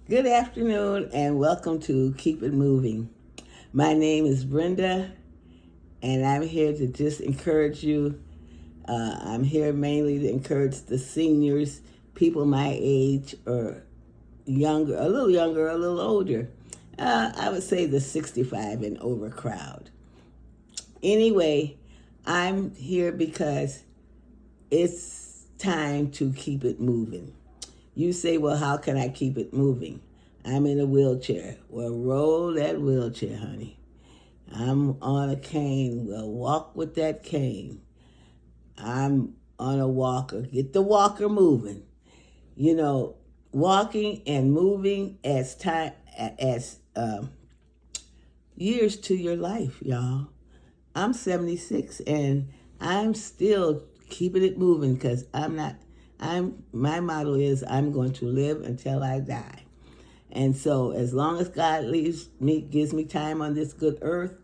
Good afternoon and welcome to Keep It Moving. My name is Brenda and I'm here to just encourage you. I'm here mainly to encourage the seniors, people my age or younger, a little older. I would say the 65 and over crowd. Anyway, I'm here because it's time to keep it moving. You say, well, how can I keep it moving? I'm in a wheelchair. Well, roll that wheelchair, honey. I'm on a cane. Well, walk with that cane. I'm on a walker. Get the walker moving. You know, walking and moving as years to your life, y'all. I'm 76 and I'm still keeping it moving because my motto is I'm going to live until I die. And so as long as God gives me time on this good earth,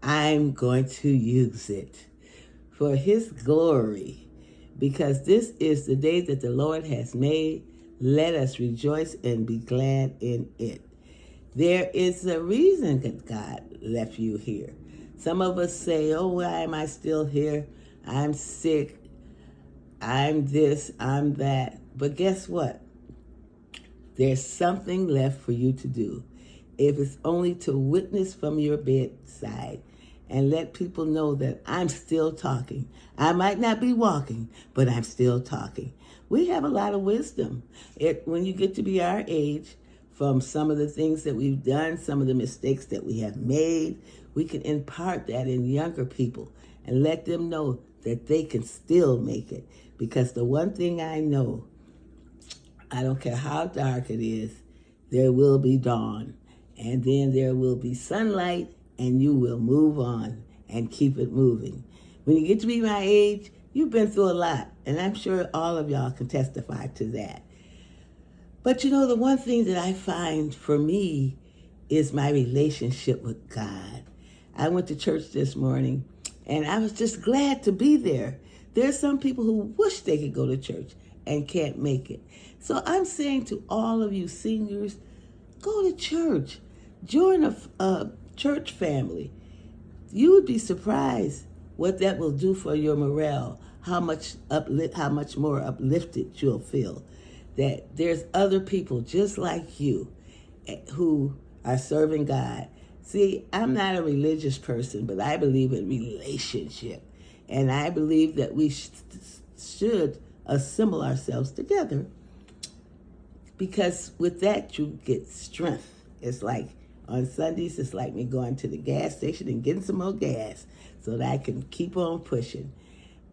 I'm going to use it for his glory, because this is the day that the Lord has made. Let us rejoice and be glad in it. There is a reason that God left you here. Some of us say, oh, why am I still here? I'm sick. I'm this, I'm that. But guess what? There's something left for you to do. If it's only to witness from your bedside and let people know that I'm still talking. I might not be walking, but I'm still talking. We have a lot of wisdom. When you get to be our age, from some of the things that we've done, some of the mistakes that we have made, we can impart that in younger people and let them know that they can still make it. Because the one thing I know, I don't care how dark it is, there will be dawn. And then there will be sunlight, and you will move on and keep it moving. When you get to be my age, you've been through a lot, and I'm sure all of y'all can testify to that. But you know, the one thing that I find for me is my relationship with God. I went to church this morning, and I was just glad to be there. There's some people who wish they could go to church and can't make it. So I'm saying to all of you seniors, go to church. Join a church family. You would be surprised what that will do for your morale, how much more uplifted you'll feel. That there's other people just like you who are serving God. See, I'm not a religious person, but I believe in relationship. And I believe that we should assemble ourselves together, because with that you get strength. It's like on Sundays, it's like me going to the gas station and getting some more gas so that I can keep on pushing.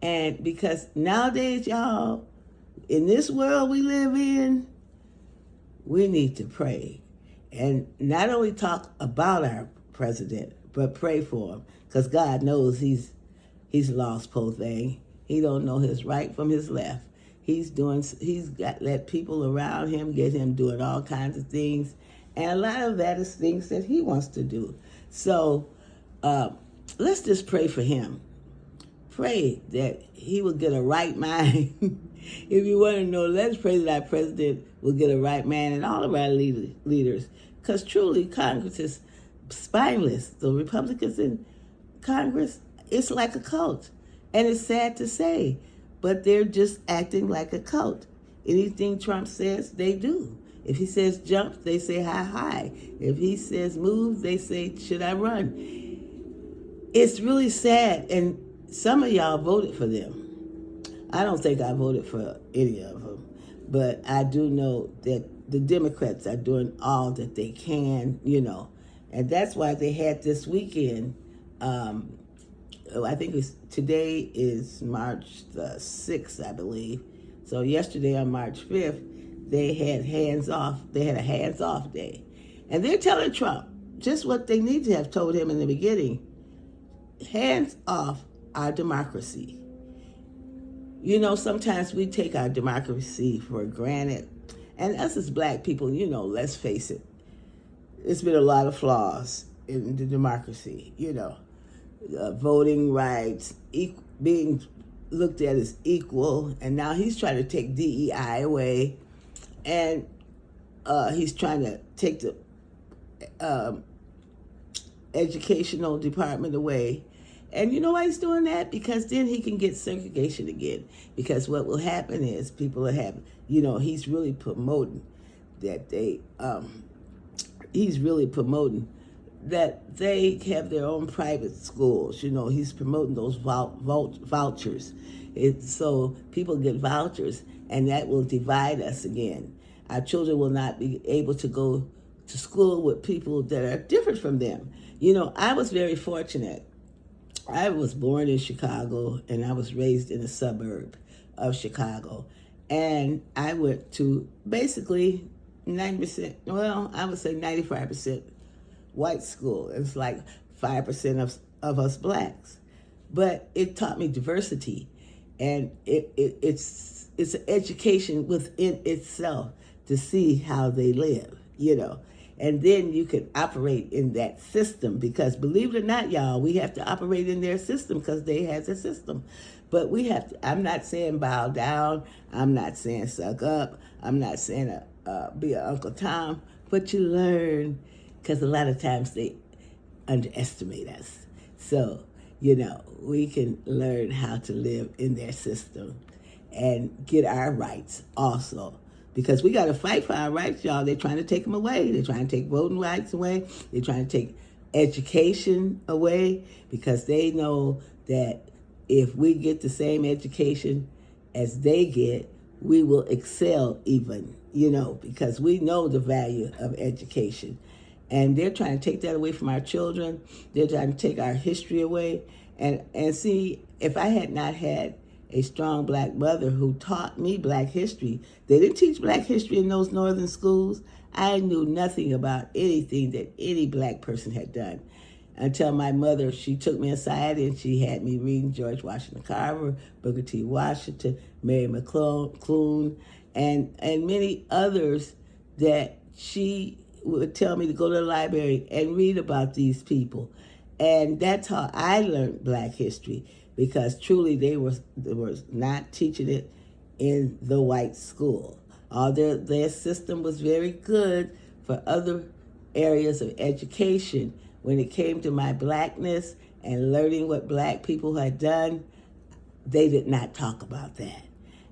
And because nowadays, y'all, in this world we live in, we need to pray. And not only talk about our president, but pray for him. Because God knows he's lost, poor thing. He don't know his right from his left. He's got let people around him get him doing all kinds of things. And a lot of that is things that he wants to do. So let's just pray for him. Pray that he will get a right mind. If you want to know, let's pray that our president will get a right mind and all of our leaders. Because truly, Congress is spineless. The Republicans in Congress, it's like a cult. And it's sad to say, but they're just acting like a cult. Anything Trump says, they do. If he says jump, they say hi. If he says move, they say, should I run? It's really sad, and some of y'all voted for them. I don't think I voted for any of them, but I do know that the Democrats are doing all that they can, and that's why they had this weekend. I think today is March the 6th, I believe. So yesterday on March 5th, they had hands off. They had a hands-off day. And they're telling Trump just what they need to have told him in the beginning. Hands off our democracy. Sometimes we take our democracy for granted. And us as black people, let's face it, it's been a lot of flaws in the democracy, voting rights, being looked at as equal, and now he's trying to take DEI away. And he's trying to take the educational department away. And you know why he's doing that? Because then he can get segregation again. Because what will happen is people will have, he's really promoting that he's really promoting that they have their own private schools. He's promoting those vouchers. So people get vouchers, and that will divide us again. Our children will not be able to go to school with people that are different from them. I was very fortunate. I was born in Chicago, and I was raised in a suburb of Chicago. And I went to basically 90%, well, I would say 95% white school. It's like 5% of us blacks. But it taught me diversity. And it's an education within itself to see how they live, And then you can operate in that system, because believe it or not, y'all, we have to operate in their system because they have a system. But we have to, I'm not saying bow down. I'm not saying suck up. I'm not saying be an Uncle Tom. But you learn, because a lot of times they underestimate us. So, we can learn how to live in their system and get our rights also. Because we got to fight for our rights, y'all. They're trying to take them away. They're trying to take voting rights away. They're trying to take education away, because they know that if we get the same education as they get, we will excel even, because we know the value of education. And they're trying to take that away from our children. They're trying to take our history away. And see, if I had not had a strong black mother who taught me black history. They didn't teach black history in those northern schools. I knew nothing about anything that any black person had done until my mother, she took me aside and she had me reading George Washington Carver, Booker T. Washington, Mary McClune, and many others that she would tell me to go to the library and read about these people. And that's how I learned black history. Because truly they were not teaching it in the white school. Their system was very good for other areas of education. When it came to my blackness and learning what black people had done, they did not talk about that.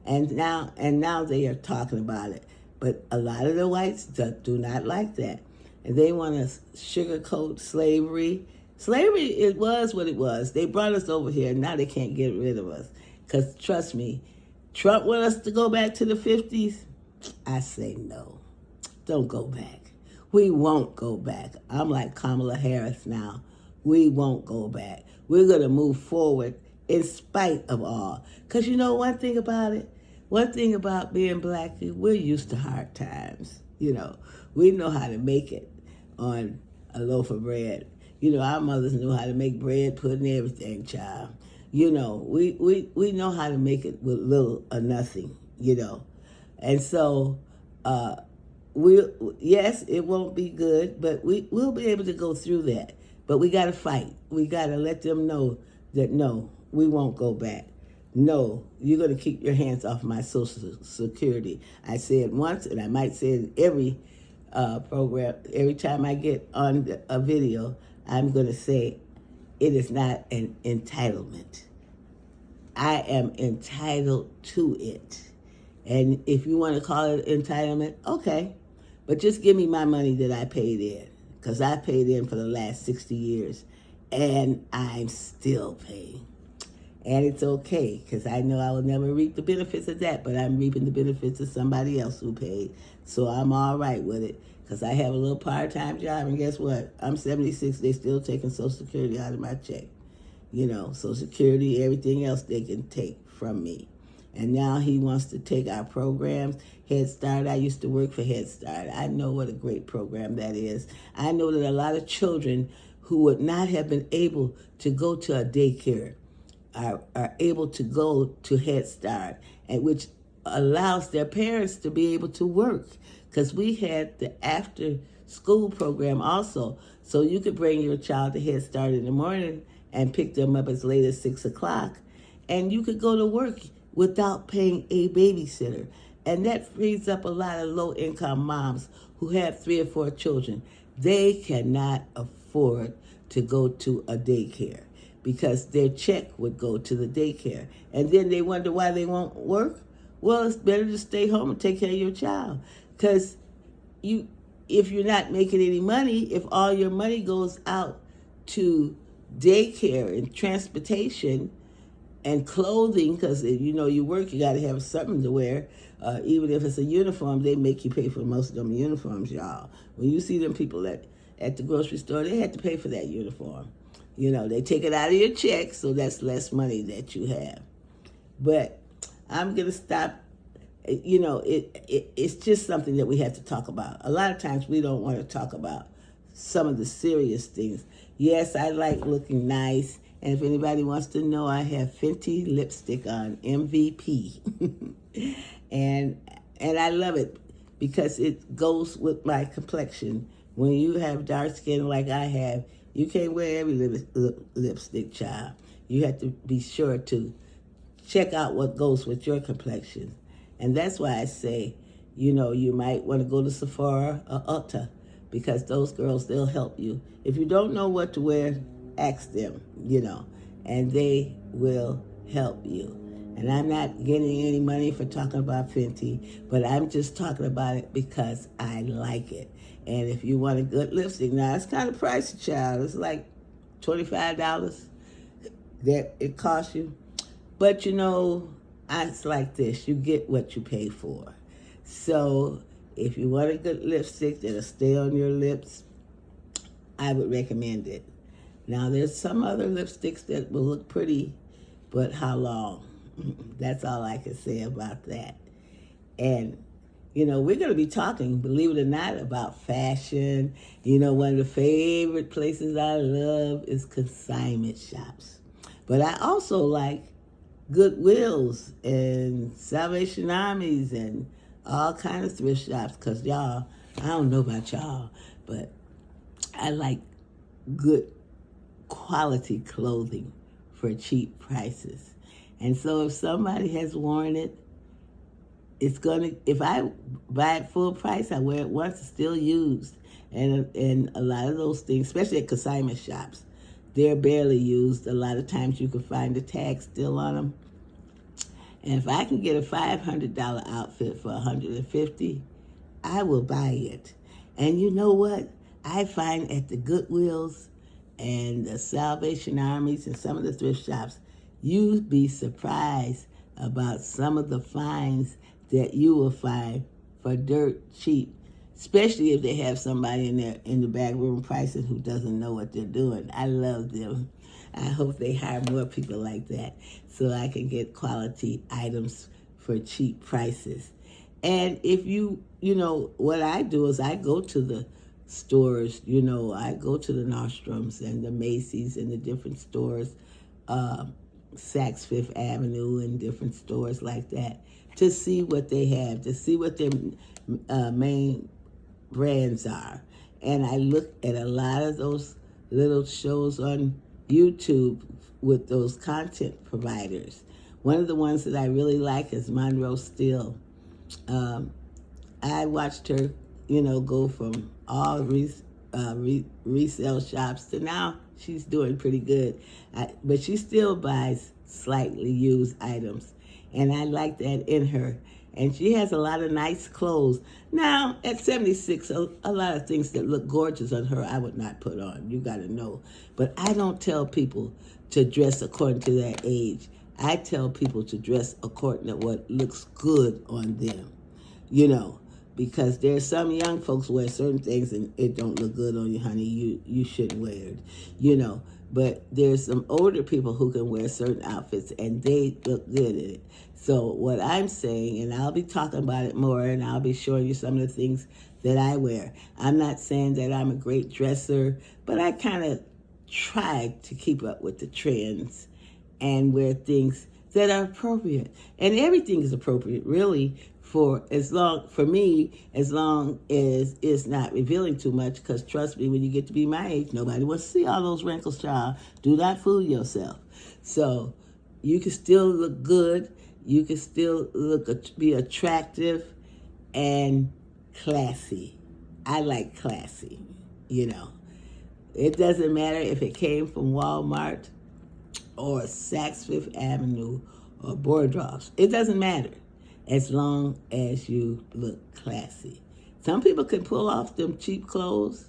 And now they are talking about it. But a lot of the whites do not like that. And they want to sugarcoat slavery. Slavery, it was what it was. They brought us over here, and now they can't get rid of us. Because trust me, Trump want us to go back to the 50s? I say no. Don't go back. We won't go back. I'm like Kamala Harris now. We won't go back. We're going to move forward in spite of all. Because one thing about it? One thing about being black, we're used to hard times. We know how to make it on a loaf of bread. Our mothers knew how to make bread, pudding, everything, child. We know how to make it with little or nothing, And so, yes, it won't be good, but we'll be able to go through that. But we got to fight. We got to let them know that, no, we won't go back. No, you're going to keep your hands off my Social Security. I say it once, and I might say it every program. Every time I get on a video, I'm going to say it is not an entitlement. I am entitled to it. And if you want to call it entitlement, okay. But just give me my money that I paid in, because I paid in for the last 60 years, and I'm still paying. And it's okay, because I know I will never reap the benefits of that, but I'm reaping the benefits of somebody else who paid. So I'm all right with it. Because I have a little part-time job, and guess what? I'm 76. They still taking Social Security out of my check. Social Security, everything else they can take from me. And now he wants to take our programs. Head Start, I used to work for Head Start. I know what a great program that is. I know that a lot of children who would not have been able to go to a daycare are able to go to Head Start, and which allows their parents to be able to work. Because we had the after school program also. So you could bring your child to Head Start in the morning and pick them up as late as 6 o'clock. And you could go to work without paying a babysitter. And that frees up a lot of low-income moms who have 3 or 4 children. They cannot afford to go to a daycare because their check would go to the daycare. And then they wonder why they won't work. Well, it's better to stay home and take care of your child. Because if you're not making any money, if all your money goes out to daycare and transportation and clothing, because you work, you got to have something to wear. Even if it's a uniform, they make you pay for most of them uniforms, y'all. When you see them people at the grocery store, they had to pay for that uniform. They take it out of your check, so that's less money that you have. But I'm going to stop. It's just something that we have to talk about. A lot of times we don't want to talk about some of the serious things. Yes, I like looking nice. And if anybody wants to know, I have Fenty lipstick on, MVP. and I love it because it goes with my complexion. When you have dark skin like I have, you can't wear every lipstick, child. You have to be sure to check out what goes with your complexion. And that's why I say, you might want to go to Sephora or Ulta, because those girls, they'll help you. If you don't know what to wear, ask them, and they will help you. And I'm not getting any money for talking about Fenty, but I'm just talking about it because I like it. And if you want a good lipstick, now it's kind of pricey, child. It's like $25 that it costs you. But it's like this. You get what you pay for. So if you want a good lipstick that'll stay on your lips, I would recommend it. Now, there's some other lipsticks that will look pretty, but how long? That's all I can say about that. And, we're going to be talking, believe it or not, about fashion. One of the favorite places I love is consignment shops. But I also like Goodwills and Salvation Armies and all kind of thrift shops, because y'all, I don't know about y'all, but I like good quality clothing for cheap prices. And so if somebody has worn it, if I buy it full price, I wear it once, it's still used. And a lot of those things, especially at consignment shops, they're barely used. A lot of times you can find the tag still on them. And if I can get a $500 outfit for $150, I will buy it. And you know what? I find at the Goodwills and the Salvation Armies and some of the thrift shops, you'd be surprised about some of the finds that you will find for dirt cheap, especially if they have somebody in the back room pricing who doesn't know what they're doing. I love them. I hope they hire more people like that so I can get quality items for cheap prices. And if what I do is I go to the stores, I go to the Nordstroms and the Macy's and the different stores, Saks Fifth Avenue and different stores like that, to see what they have, to see what their main brands are. And I look at a lot of those little shows on YouTube with those content providers. One of the ones that I really like is Monroe Steele. I watched her, go from all resale shops to now she's doing pretty good. But she still buys slightly used items. And I like that in her. And she has a lot of nice clothes. Now, at 76, a lot of things that look gorgeous on her, I would not put on. You got to know. But I don't tell people to dress according to their age. I tell people to dress according to what looks good on them, because there's some young folks wear certain things and it don't look good on you, honey. You shouldn't wear it, But there's some older people who can wear certain outfits and they look good in it. So what I'm saying, and I'll be talking about it more, and I'll be showing you some of the things that I wear. I'm not saying that I'm a great dresser, but I kind of try to keep up with the trends and wear things that are appropriate. And everything is appropriate, really, for me, as long as it's not revealing too much, because trust me, when you get to be my age, nobody wants to see all those wrinkles, child. Do not fool yourself. So you can still look good. you can still be attractive and classy. I like classy, you know. It doesn't matter if it came from Walmart or Saks Fifth Avenue or Boardrops. It doesn't matter as long as you look classy. Some people can pull off them cheap clothes,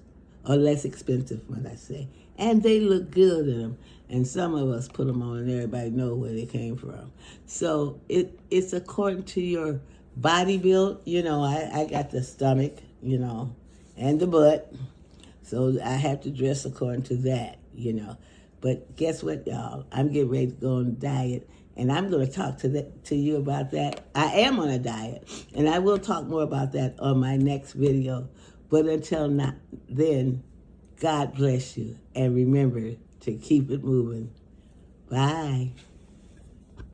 or less expensive, when I say, and they look good in them. And some of us put them on and everybody know where they came from. So it's according to your body build. You know, I got the stomach, you know, and the butt. So I have to dress according to that, you know. But guess what, y'all? I'm getting ready to go on a diet, and I'm going to talk to you about that. I am on a diet, and I will talk more about that on my next video. But until then, God bless you, and remember to keep it moving. Bye.